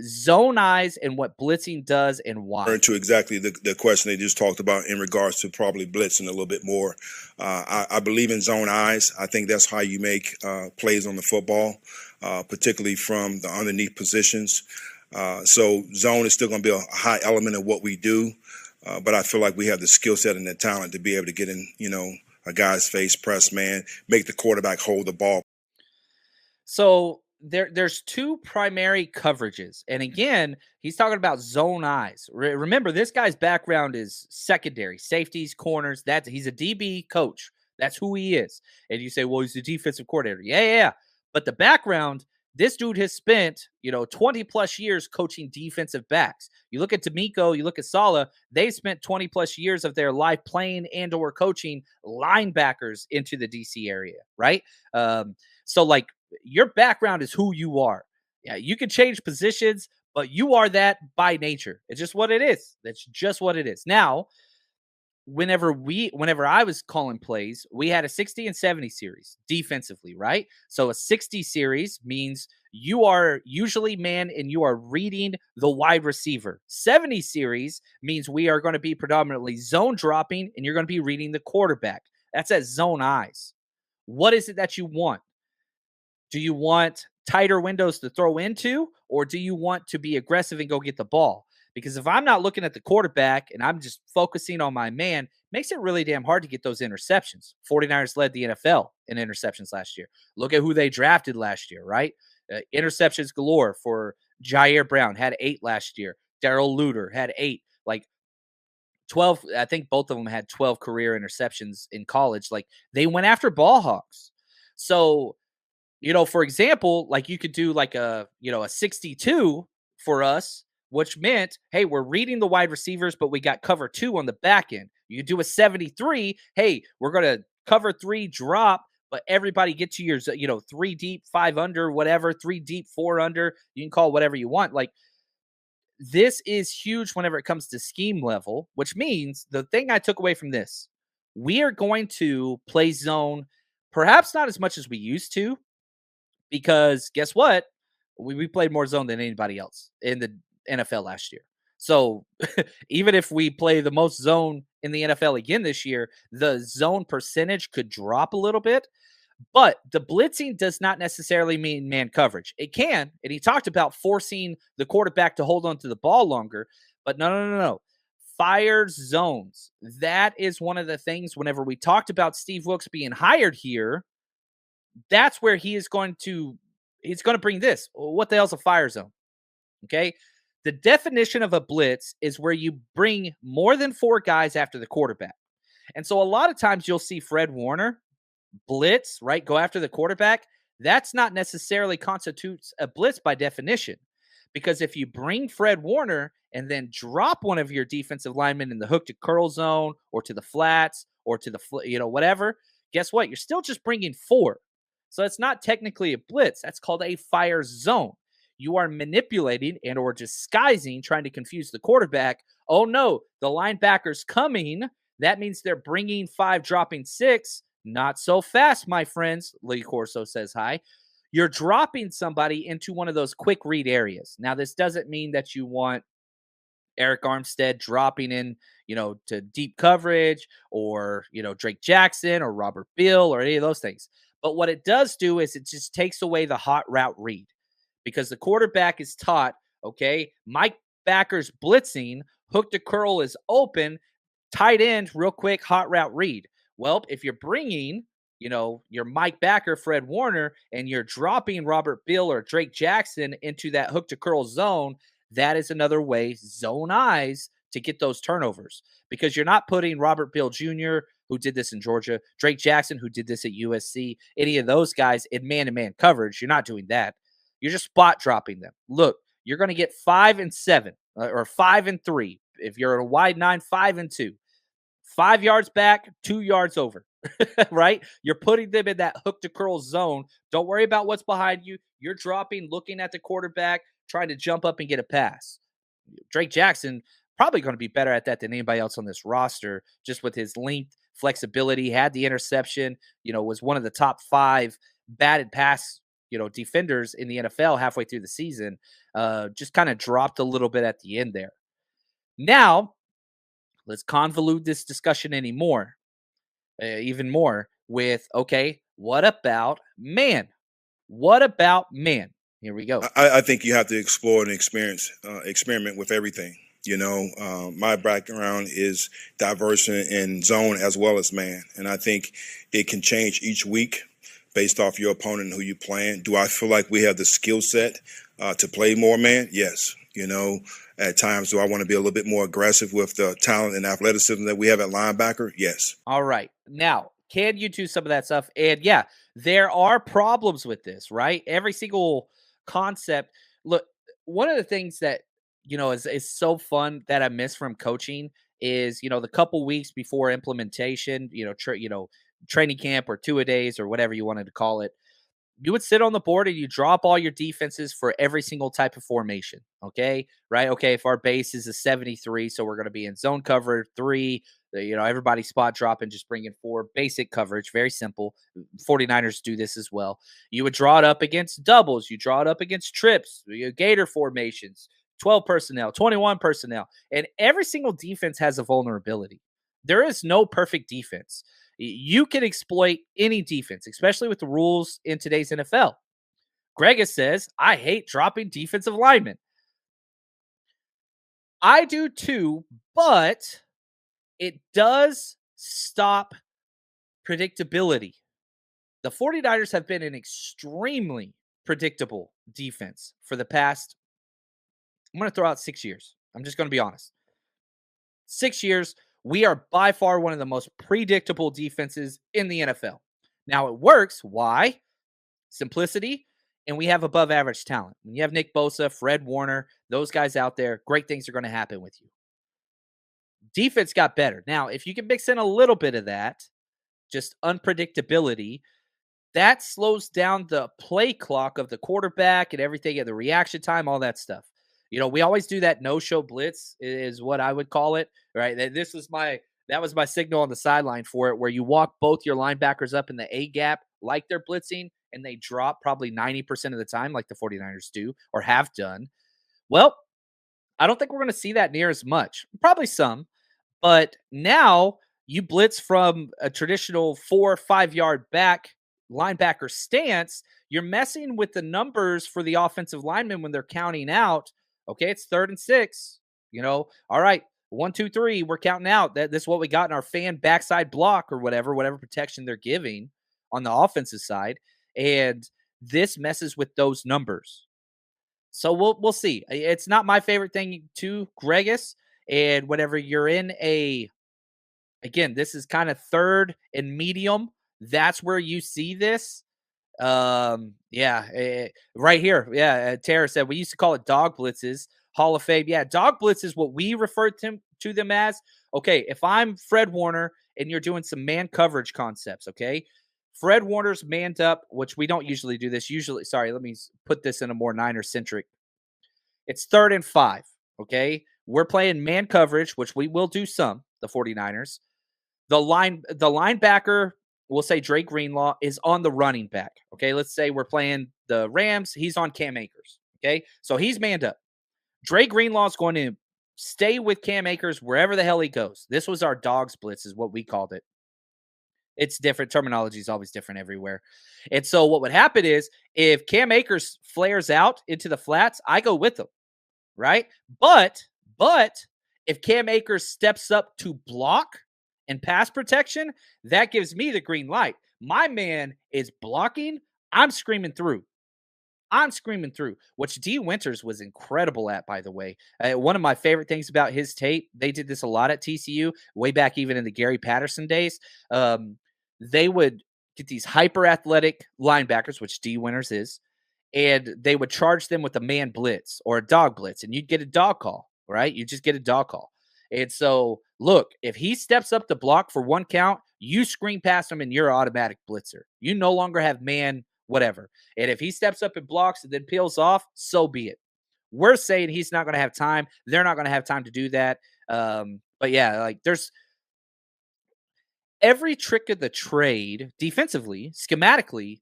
Zone eyes and what blitzing does and why. To exactly the question they just talked about in regards to probably blitzing a little bit more. I believe in zone eyes. I think that's how you make plays on the football, particularly from the underneath positions. So zone is still going to be a high element of what we do, but I feel like we have the skill set and the talent to be able to get in, a guy's face, press man, make the quarterback hold the ball. So there's two primary coverages. And again, he's talking about zone eyes. Remember, this guy's background is secondary, safeties, corners. He's a DB coach. That's who he is. And you say, well, he's a defensive coordinator. Yeah. But the background, this dude has spent, 20 plus years coaching defensive backs. You look at D'Amico, you look at Saleh, they spent 20 plus years of their life playing and or coaching linebackers into the DC area, right? So like, your background is who you are. Yeah, you can change positions, but you are that by nature. It's just what it is. That's just what it is. Now, whenever I was calling plays, we had a 60 and 70 series defensively, right? So a 60 series means you are usually man and you are reading the wide receiver. 70 series means we are going to be predominantly zone dropping and you're going to be reading the quarterback. That's at zone eyes. What is it that you want? Do you want tighter windows to throw into, or do you want to be aggressive and go get the ball? Because if I'm not looking at the quarterback and I'm just focusing on my man, makes it really damn hard to get those interceptions. 49ers led the NFL in interceptions last year. Look at who they drafted last year, right? Interceptions galore for Ji'Ayir Brown, had 8 last year. Darrell Luter had 8. Like 12, I think both of them had 12 career interceptions in college. Like they went after ball hawks. So for example, like you could do like a 62 for us, which meant, hey, we're reading the wide receivers, but we got cover 2 on the back end. You could do a 73. Hey, we're going to cover 3 drop, but everybody get to your, 3 deep, 5 under, whatever, 3 deep, 4 under. You can call whatever you want. Like this is huge whenever it comes to scheme level, which means the thing I took away from this, we are going to play zone, perhaps not as much as we used to, because guess what? We played more zone than anybody else in the NFL last year. So even if we play the most zone in the NFL again this year, the zone percentage could drop a little bit. But the blitzing does not necessarily mean man coverage. It can. And he talked about forcing the quarterback to hold on to the ball longer. But no. Fire zones. That is one of the things whenever we talked about Steve Wilks being hired here, that's where he's going to bring this. What the hell's a fire zone? Okay. The definition of a blitz is where you bring more than 4 guys after the quarterback. And so a lot of times you'll see Fred Warner blitz, right? Go after the quarterback. That's not necessarily constitutes a blitz by definition. Because if you bring Fred Warner and then drop one of your defensive linemen in the hook to curl zone or to the flats or to the, whatever, guess what? You're still just bringing 4. So it's not technically a blitz. That's called a fire zone. You are manipulating and or disguising, trying to confuse the quarterback. Oh no, the linebacker's coming. That means they're bringing 5, dropping 6. Not so fast, my friends. Lee Corso says hi. You're dropping somebody into one of those quick read areas. Now, this doesn't mean that you want Eric Armstead dropping in, to deep coverage or, Drake Jackson or Robert Beal or any of those things. But what it does do is it just takes away the hot route read because the quarterback is taught, okay, Mike Backer's blitzing, hook to curl is open, tight end, real quick, hot route read. Well, if you're bringing, your Mike Backer, Fred Warner, and you're dropping Robert Beal or Drake Jackson into that hook to curl zone, that is another way, zone eyes, to get those turnovers because you're not putting Robert Beal Jr., who did this in Georgia, Drake Jackson, who did this at USC, any of those guys in man-to-man coverage. You're not doing that. You're just spot dropping them. Look, you're going to get 5 and 7 or 5 and 3. If you're at a wide 9, 5 and 2. 5 yards back, 2 yards over, right? You're putting them in that hook to curl zone. Don't worry about what's behind you. You're dropping, looking at the quarterback, trying to jump up and get a pass. Drake Jackson probably going to be better at that than anybody else on this roster, just with his length, flexibility, had the interception, was one of the top 5 batted pass, defenders in the NFL halfway through the season. Just kind of dropped a little bit at the end there. Now, let's convolute this discussion anymore, even more with, okay, what about man? What about man? Here we go. I think you have to explore and experiment with everything. My background is diverse in zone as well as man, and I think it can change each week based off your opponent and who you playing. Do I feel like we have the skill set to play more man? Yes. At times, do I want to be a little bit more aggressive with the talent and athleticism that we have at linebacker? Yes. All right. Now, can you do some of that stuff? And yeah, there are problems with this, right? Every single concept. Look, one of the things that, is so fun that I miss from coaching is, the couple weeks before implementation, training camp or two-a-days or whatever you wanted to call it. You would sit on the board and you drop all your defenses for every single type of formation. Okay. Right. Okay. If our base is a 73, so we're going to be in zone cover 3, everybody spot drop and just bring in 4 basic coverage. Very simple. 49ers do this as well. You would draw it up against doubles. You draw it up against trips, gator formations, 12 personnel, 21 personnel. And every single defense has a vulnerability. There is no perfect defense. You can exploit any defense, especially with the rules in today's NFL. Gregus says, I hate dropping defensive linemen. I do too, but it does stop predictability. The 49ers have been an extremely predictable defense for the past, I'm going to throw out 6 years. I'm just going to be honest. 6 years, we are by far one of the most predictable defenses in the NFL. Now it works. Why? Simplicity, and we have above average talent. When you have Nick Bosa, Fred Warner, those guys out there, great things are going to happen with you. Defense got better. Now, if you can mix in a little bit of that, just unpredictability, that slows down the play clock of the quarterback and everything, and the reaction time, all that stuff. We always do that no-show blitz is what I would call it, right? That was my signal on the sideline for it, where you walk both your linebackers up in the A gap like they're blitzing, and they drop probably 90% of the time like the 49ers do or have done. Well, I don't think we're going to see that near as much. Probably some, but now you blitz from a traditional 4 or 5 yard back linebacker stance. You're messing with the numbers for the offensive linemen when they're counting out. Okay, it's 3rd and 6. All right, 1, 2, 3. We're counting out. This is what we got in our fan backside block or whatever protection they're giving on the offensive side, and this messes with those numbers. So we'll see. It's not my favorite thing to Gregus, and whenever you're in again, this is kind of 3rd and medium. That's where you see this. Right here. Yeah. Tara said we used to call it dog blitzes. Hall of Fame. Yeah. Dog blitz is what we referred to them as. Okay. If I'm Fred Warner and you're doing some man coverage concepts, okay. Fred Warner's manned up, which we don't usually do this. Let me put this in a more Niner centric. It's 3rd and 5. Okay. We're playing man coverage, which we will do some, the 49ers. The linebacker, we'll say Drake Greenlaw, is on the running back. Okay, let's say we're playing the Rams. He's on Cam Akers. Okay, so he's manned up. Drake Greenlaw is going to stay with Cam Akers wherever the hell he goes. This was our dogs blitz is what we called it. It's different. Terminology is always different everywhere. And so what would happen is if Cam Akers flares out into the flats, I go with him, right? But if Cam Akers steps up to block and pass protection, that gives me the green light. My man is blocking. I'm screaming through, which D. Winters was incredible at, by the way. One of my favorite things about his tape, they did this a lot at TCU, way back even in the Gary Patterson days. They would get these hyper-athletic linebackers, which D. Winters is, and they would charge them with a man blitz or a dog blitz, and you'd get a dog call, right? You just get a dog call. And so, look, if he steps up to block for 1 count, you screen past him and you're an automatic blitzer. You no longer have man whatever. And if he steps up and blocks and then peels off, so be it. We're saying he's not going to have time. They're not going to have time to do that. But yeah, like there's every trick of the trade defensively, schematically,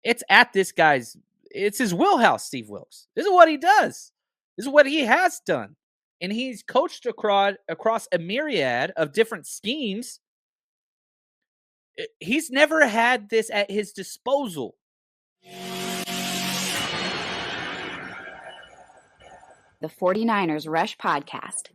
It's at this guy's, it's his wheelhouse, Steve Wilks. This is what he does. This is what he has done. And he's coached across a myriad of different schemes. He's never had this at his disposal. The 49ers Rush Podcast.